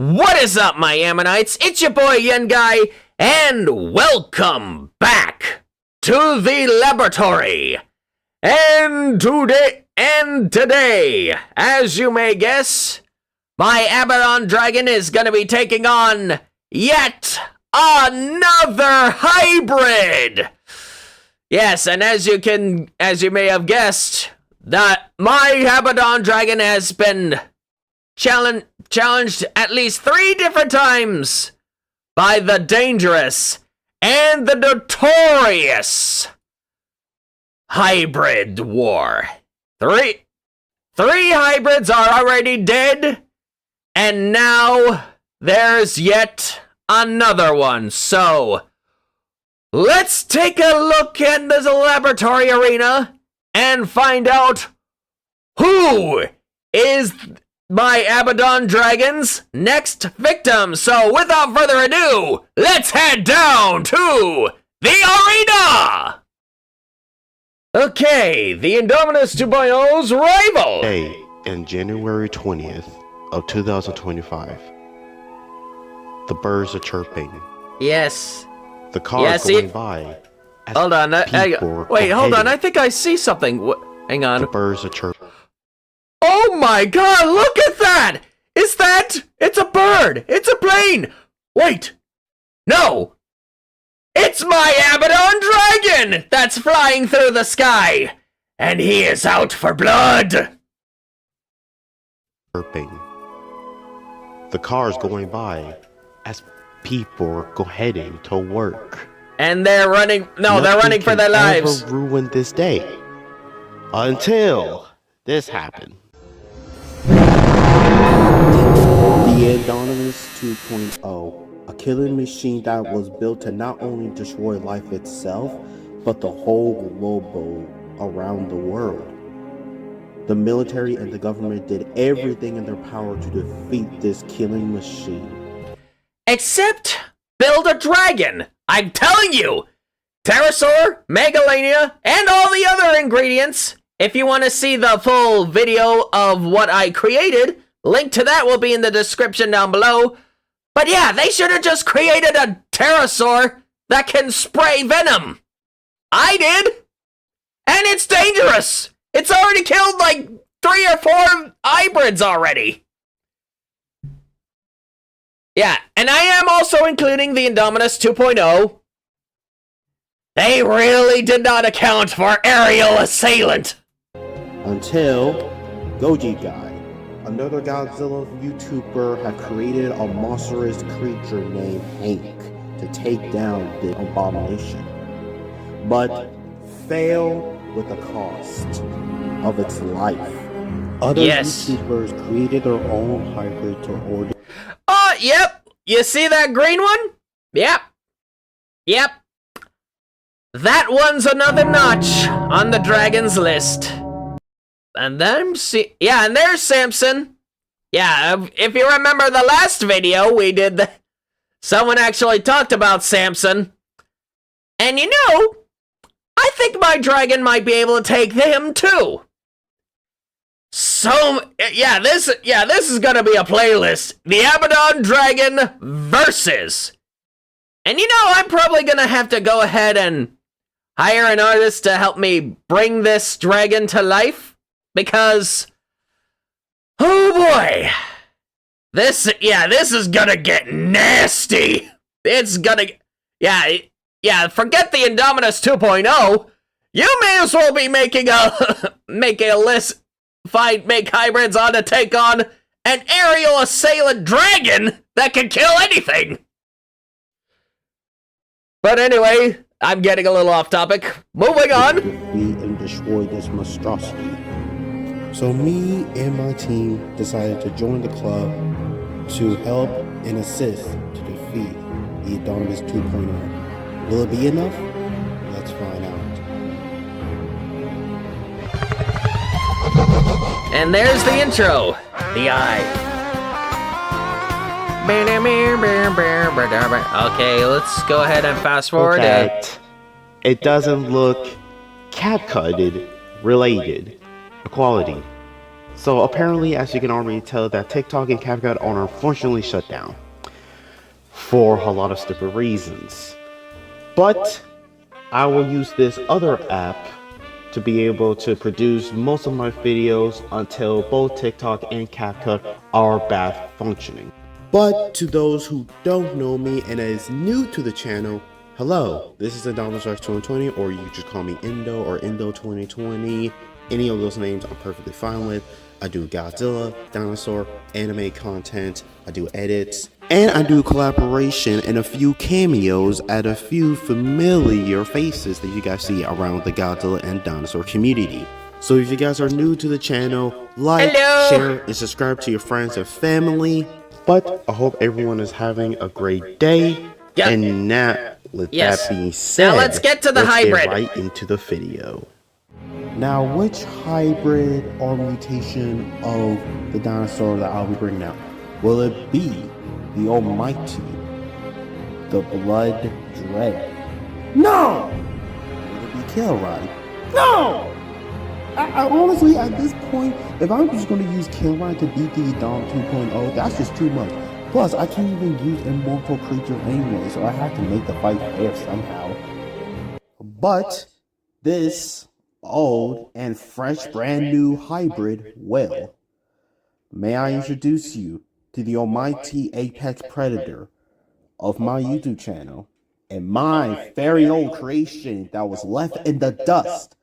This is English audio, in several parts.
What is up, my Ammonites? It's your boy Yen Guy, and welcome back to the laboratory. And today, as you may guess, my Abbadon dragon is gonna be taking on yet another hybrid. Yes, and as you may have guessed, that my Abbadon dragon has been challenged at least 3 different times by the dangerous and the notorious hybrid war. Three hybrids are already dead, and now there's yet another one. So let's take a look at this laboratory arena and find out who is my Abbadon dragon's next victim. So without further ado, let's head down to the arena! Okay, the Indominus 2.0's rival! Hey, in January 20th of 2025, the birds are chirping. Yes. The cars going by. Hold on, wait, hold on, I think I see something. Hang on. The birds are chirping. Oh my god, look at that! It's a bird! It's a plane! Wait! No! It's my Abbadon dragon that's flying through the sky! And he is out for blood! Chirping. The cars going by as people go heading to work. And they're running, they're running for their lives. Never ruin this day. Until this happened. The Abbadon 2.0, a killing machine that was built to not only destroy life itself, but the whole globe around the world. The military and the government did everything in their power to defeat this killing machine. Except build a dragon! I'm telling you! Pterosaur, Megalania, and all the other ingredients. If you want to see the full video of what I created, link to that will be in the description down below. But yeah, they should have just created a pterosaur that can spray venom. I did! And it's dangerous! It's already killed like 3 or 4 hybrids already. Yeah, and I am also including the Indominus 2.0. They really did not account for aerial assailant. Until Goji Guy, another Godzilla YouTuber, had created a monstrous creature named Hank to take down the abomination, but failed with the cost of its life. Other YouTubers created their own hybrid to order. Yep. You see that green one? Yep. That one's another notch on the dragon's list. And then, and there's Samson. Yeah, if you remember the last video we did, someone actually talked about Samson. And you know, I think my dragon might be able to take him too. So, this is gonna be a playlist. The Abbadon Dragon versus. And you know, I'm probably gonna have to go ahead and hire an artist to help me bring this dragon to life. Because, oh boy, this is gonna get nasty. It's gonna, forget the Indominus 2.0. You may as well be making a list. Make hybrids on to take on an aerial assailant dragon that can kill anything. But anyway, I'm getting a little off topic. Moving on. Defeat and destroy this monstrosity. So me and my team decided to join the club to help and assist to defeat the Abbadon 2.0. Will it be enough? Let's find out. And there's the intro. The eye. Okay, let's go ahead and fast forward. It doesn't look cat-cutted related. Equality. So apparently, as you can already tell, that TikTok and CapCut are unfortunately shut down for a lot of stupid reasons. But I will use this other app to be able to produce most of my videos until both TikTok and CapCut are back functioning. But to those who don't know me and is new to the channel, hello, this is Abbadon 2020, or you can just call me Indo or Indo 2020. Any of those names I'm perfectly fine with. I do Godzilla, dinosaur, anime content, I do edits, and I do collaboration and a few cameos at a few familiar faces that you guys see around the Godzilla and dinosaur community. So if you guys are new to the channel, like, share, and subscribe to your friends and family. But I hope everyone is having a great day. Yep. And now, with that being said, now let's get to the hybrid. Get right into the video. Now, which hybrid or mutation of the dinosaur that I'll be bringing out? Will it be the almighty, the blood dread? No! Will it be Kilroy? No! I honestly, at this point, if I'm just going to use Kilroy to beat the Dom 2.0, that's just too much. Plus, I can't even use immortal creature anyway, so I have to make the fight fair somehow. But this old and fresh brand new hybrid will. May I introduce you to the almighty apex predator of my YouTube channel and my very old creation that was left in the dust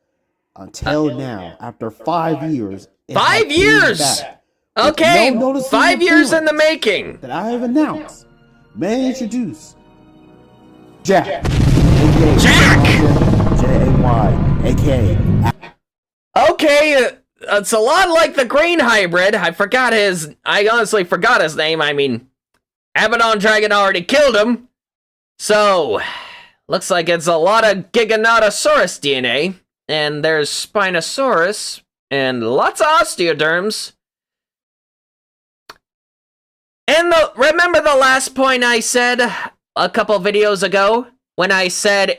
until now, after 5 years. 5 years! Okay, no 5 years in the making. That I have announced. May I introduce Jack. Jack! J-A-Y, aka. Okay, it's a lot like the green hybrid. I honestly forgot his name. I mean, Abbadon Dragon already killed him. So, looks like it's a lot of Giganotosaurus DNA. And there's Spinosaurus and lots of osteoderms. And remember the last point I said a couple videos ago when I said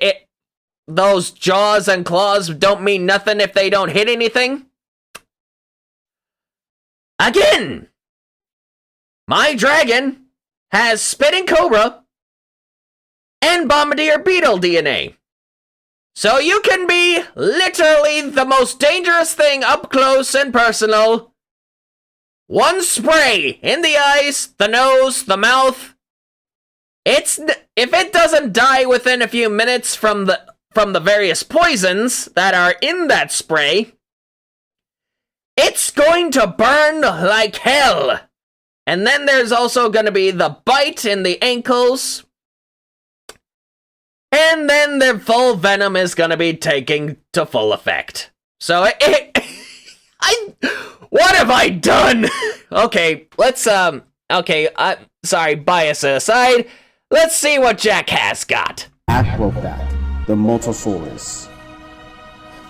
those jaws and claws don't mean nothing if they don't hit anything? Again, my dragon has spitting cobra and bombardier beetle DNA. So you can be literally the most dangerous thing up close and personal. One spray in the eyes, the nose, the mouth. If it doesn't die within a few minutes from the various poisons that are in that spray, it's going to burn like hell. And then there's also going to be the bite in the ankles. And then the full venom is going to be taking to full effect. So, what have I done? Okay, let's, sorry, bias aside. Let's see what Jack has got. Acrobat, the Motosaurus.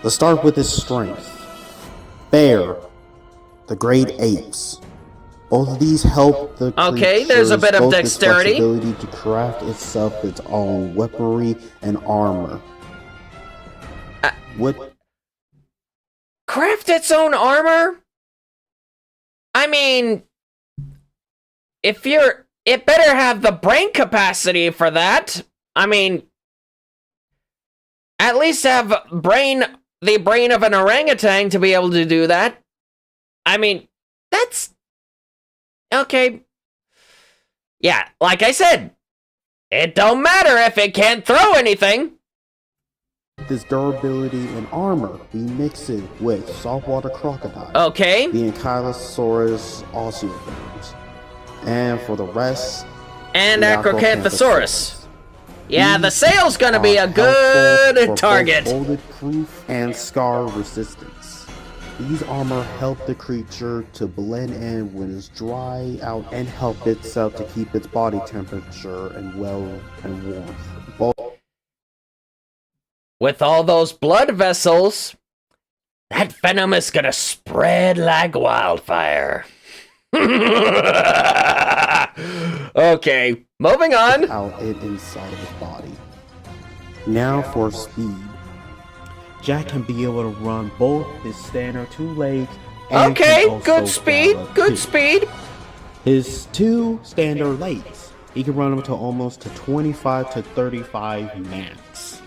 Let's start with its strength. Bear, the great apes. Both of these help the okay, there's a bit of dexterity. Its ability to craft itself its own weaponry and armor. Craft its own armor? I mean, it better have the brain capacity for that. I mean, at least have the brain of an orangutan to be able to do that. I mean, that's okay. Yeah, like I said, it don't matter if it can't throw anything. This durability and armor, we mix it with saltwater crocodile. Okay. The Ankylosaurus osteoderms. And for the rest, and Acrocanthosaurus. Yeah, the sail's gonna be a good target. Bulletproof and scar resistance. These armor help the creature to blend in when it's dry out and help itself to keep its body temperature and warmth. With all those blood vessels, that venom is gonna spread like wildfire. Okay, moving on. Out it inside of his body. Now for speed. Jack can be able to run both his standard 2 legs and can Okay, also good speed, gallop, good too. speed. His two standard legs, he can run up to almost to 25 to 35 max.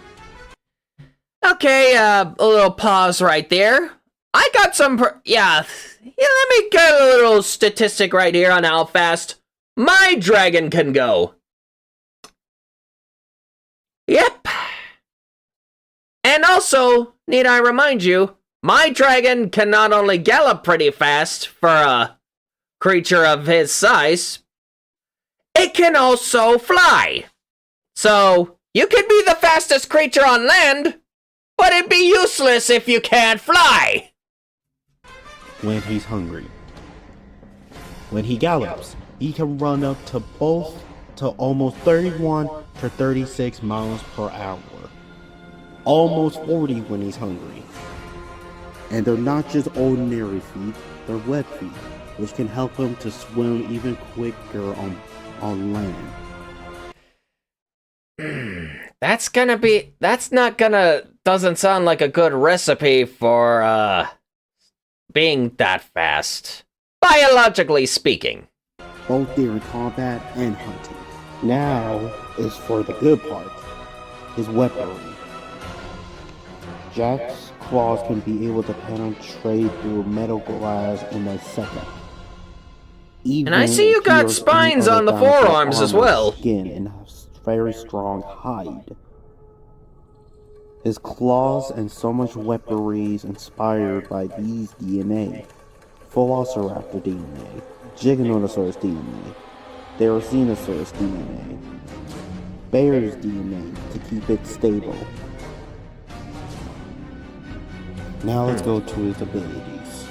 Okay, a little pause right there. I got some, yeah, let me get a little statistic right here on how fast my dragon can go. Yep. And also, need I remind you, my dragon can not only gallop pretty fast for a creature of his size, it can also fly. So, you could be the fastest creature on land, but it'd be useless if you can't fly. When he's hungry. When he gallops, he can run up to almost 31 to 36 miles per hour. Almost 40 when he's hungry. And they're not just ordinary feet, they're web feet, which can help him to swim even quicker on land. Doesn't sound like a good recipe for, being that fast. Biologically speaking. Both during combat and hunting. Now is for the good part, his weaponry. Jack's claws can be able to penetrate through metal glass in a second. And I see you got spines on the forearms as well. Skin and a very strong hide. His claws and so much weaponry is inspired by these DNA. Velociraptor DNA, Giganotosaurus DNA, Therizinosaurus DNA, Bear's DNA to keep it stable. Now let's go to his abilities.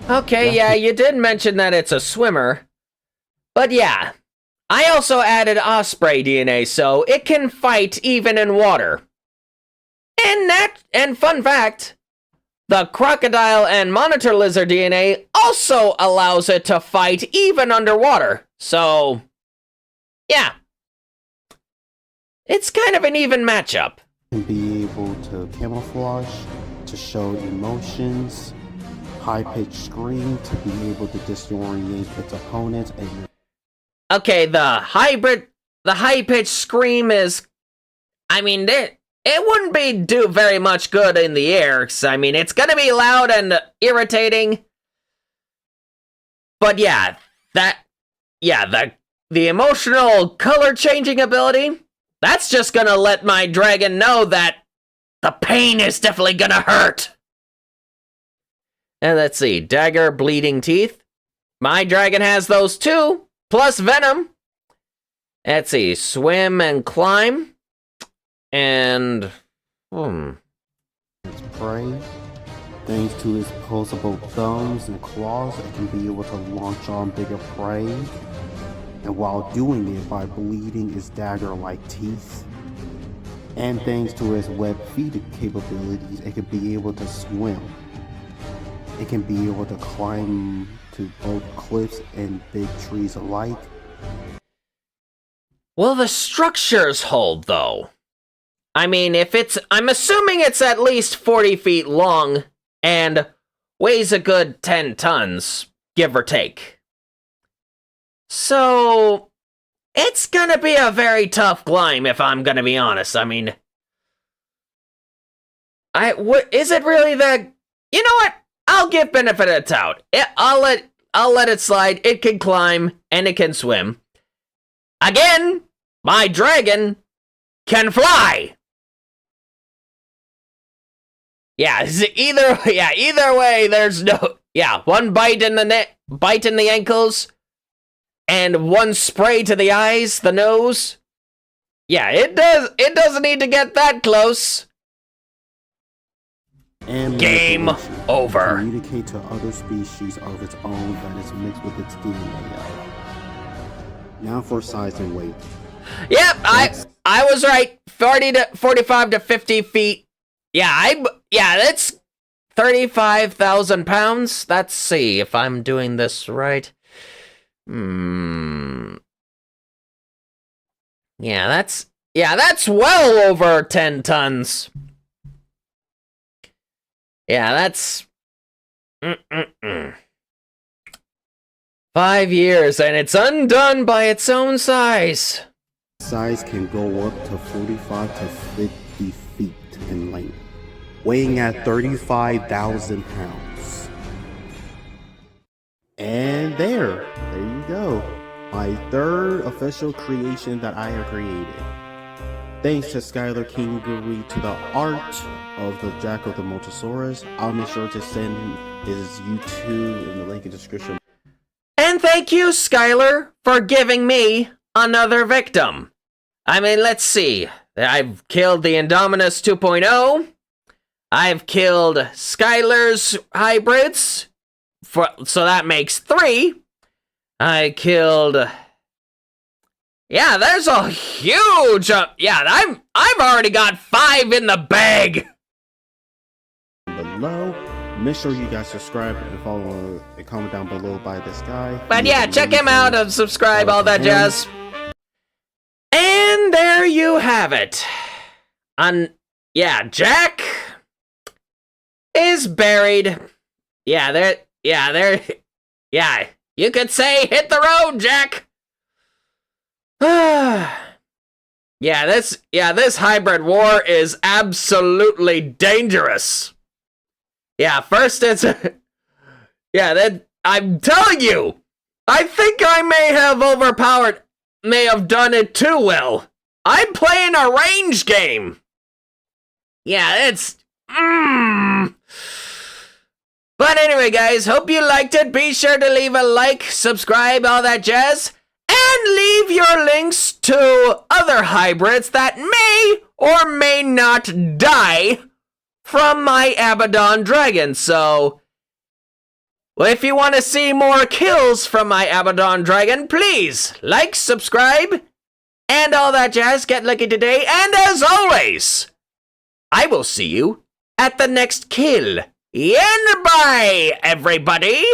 Okay, yeah, you did mention that it's a swimmer. But yeah, I also added osprey DNA so it can fight even in water. And fun fact, the crocodile and monitor lizard DNA also allows it to fight even underwater. So, yeah. It's kind of an even matchup. And be able to camouflage, to show emotions, high-pitched scream to be able to disorient its opponents, and okay, the high-pitched scream is, I mean, it wouldn't do very much good in the air, 'cause, I mean, it's gonna be loud and irritating. But yeah, the emotional color-changing ability, that's just gonna let my dragon know that the pain is definitely gonna hurt. And let's see, dagger, bleeding teeth. My dragon has those too, plus venom. Let's see, swim and climb. And, its prey. Thanks to his opposable thumbs and claws, it can be able to launch on bigger prey. And while doing it by bleeding its dagger-like teeth. And thanks to his web feet capabilities, it can be able to swim. It can be able to climb to both cliffs and big trees alike. Will the structures hold, though? I mean, I'm assuming it's at least 40 feet long and weighs a good 10 tons, give or take. So, it's gonna be a very tough climb, if I'm gonna be honest. I mean, is it really that? You know what? I'll give benefit of the doubt. I'll let it slide. It can climb and it can swim. Again, my dragon can fly. Yeah, either way, there's no, one bite in the ankles, and one spray to the eyes, the nose. Yeah, it doesn't need to get that close. And game over. Communicate to other species of its own that is mixed with its DNA. Now for size and weight. Yep, I was right. 45 to 50 feet. Yeah, that's 35,000 pounds. Let's see if I'm doing this right. Yeah, that's well over 10 tons. Yeah, that's Mm-mm-mm. 5 years, and it's undone by its own size. Size can go up to 45 to 50 feet in length, weighing at 35,000 pounds. And there you go. My third official creation that I have created. Thanks to Skylar Kingery to the art of the Jack of the Motosaurus. I'll make sure to send his YouTube in the link in the description. And thank you, Skylar, for giving me another victim. I mean, let's see. I've killed the Indominus 2.0. I've killed Skylar's hybrids. So that makes 3. I killed... Yeah, there's a huge... I've already got 5 in the bag. Below. Make sure you guys subscribe and follow and comment down below by this guy. But yeah, check him out and subscribe, all that jazz. And there you have it. Jack is buried. You could say hit the road, Jack. This hybrid war is absolutely dangerous. First it's I'm telling you, I think I may have done it too well. I'm playing a range game. But anyway, guys, hope you liked it. Be sure to leave a like, subscribe, all that jazz, and leave your links to other hybrids that may or may not die from my Abbadon dragon. So, if you want to see more kills from my Abbadon dragon, please like, subscribe, and all that jazz. Get lucky today, and as always, I will see you at the next kill. And bye, everybody!